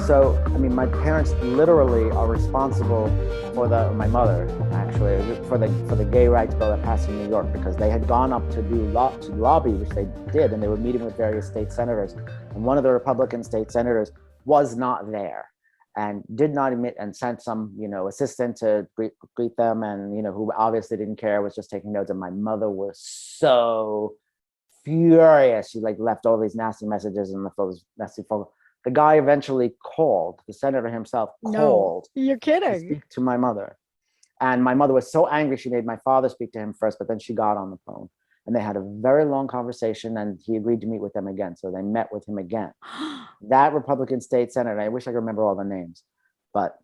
So, I mean, my parents literally are responsible for my mother, actually, for the gay rights bill that passed in New York, because they had gone up to to lobby, which they did, and they were meeting with various state senators. And one of the Republican state senators was not there and did not admit, and sent some, assistant to greet them, and, who obviously didn't care, was just taking notes. And my mother was so furious. She left all these nasty messages and left all these nasty phone. The guy eventually called, the senator himself called. No, you're To kidding. speak to my mother. And my mother was so angry, she made my father speak to him first, but then she got on the phone. And they had a very long conversation, and he agreed to meet with them again. So they met with him again. That Republican state senator, I wish I could remember all the names, but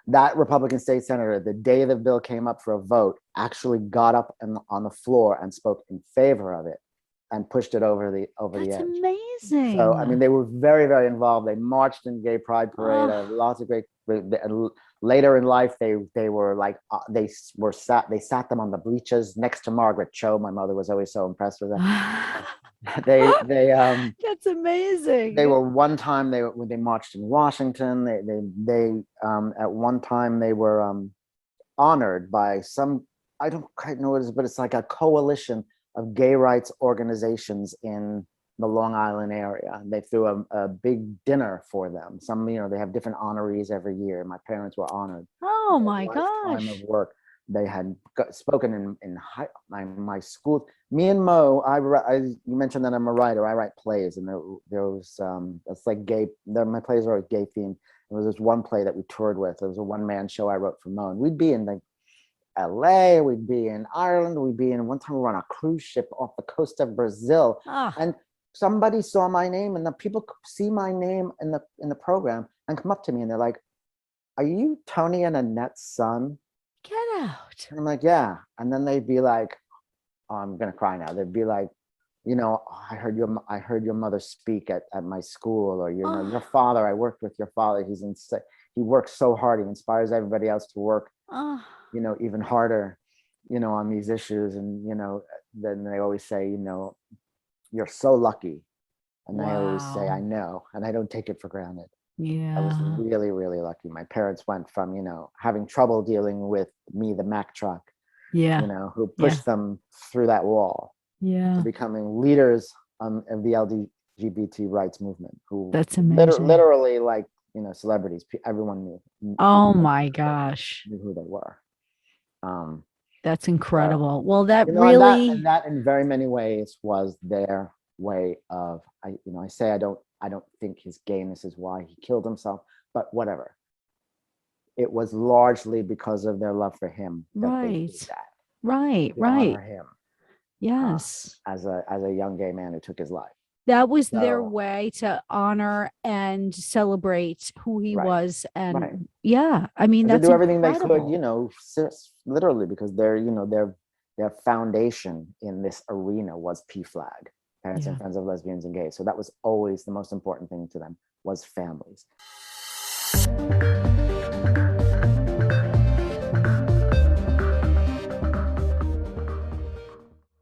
that Republican state senator, the day the bill came up for a vote, actually got up on the floor and spoke in favor of it and pushed it over the edge. That's amazing. So, I mean, they were very, very involved. They marched in Gay Pride Parade. Lots of great. Later in life, they were like they sat them on the bleachers next to Margaret Cho. My mother was always so impressed with that. they That's amazing. They were one time when they marched in Washington. They at one time they were honored by some, I don't quite know what it is, but it's like a coalition of gay rights organizations in the Long Island area. They threw a big dinner for them. Some, they have different honorees every year. My parents were honored. Oh my Lifetime gosh. of work. They had spoken in my school. Me and Mo, you mentioned that I'm a writer. I write plays, and there was it's like gay. My plays are gay themed. There was this one play that we toured with. It was a one-man show I wrote for Mo, and we'd be in LA, we'd be in Ireland, one time we were on a cruise ship off the coast of Brazil, and somebody saw my name, and the people see my name in the program and come up to me, and they're like, "Are you Tony and Annette's son?" Get out. And I'm like, "Yeah." And then they'd be like, oh, I'm gonna cry now. They'd be like, I heard your mother speak at my school, or your father. I worked with your father. He works so hard. He inspires everybody else to work, even harder, on these issues. And then they always say, you're so lucky. And I always say, I know, and I don't take it for granted. Yeah. I was really, really lucky. My parents went from, having trouble dealing with me, the Mack truck, who pushed them through that wall, to becoming leaders of the LGBT rights movement, who that's amazing. Literally celebrities. Everyone knew. Oh my gosh. Knew who they were. That's incredible. Well, that really, and that in very many ways was their way of, I say I don't think his gayness is why he killed himself, but whatever. It was largely because of their love for him that they did that. Right. Honor him. Yes. As a young gay man who took his life. That was their way to honor and celebrate who he was. And I mean, that's do everything incredible. they could, literally, because their foundation in this arena was PFLAG, Parents and Friends of Lesbians and Gays. So that was always the most important thing to them, was families.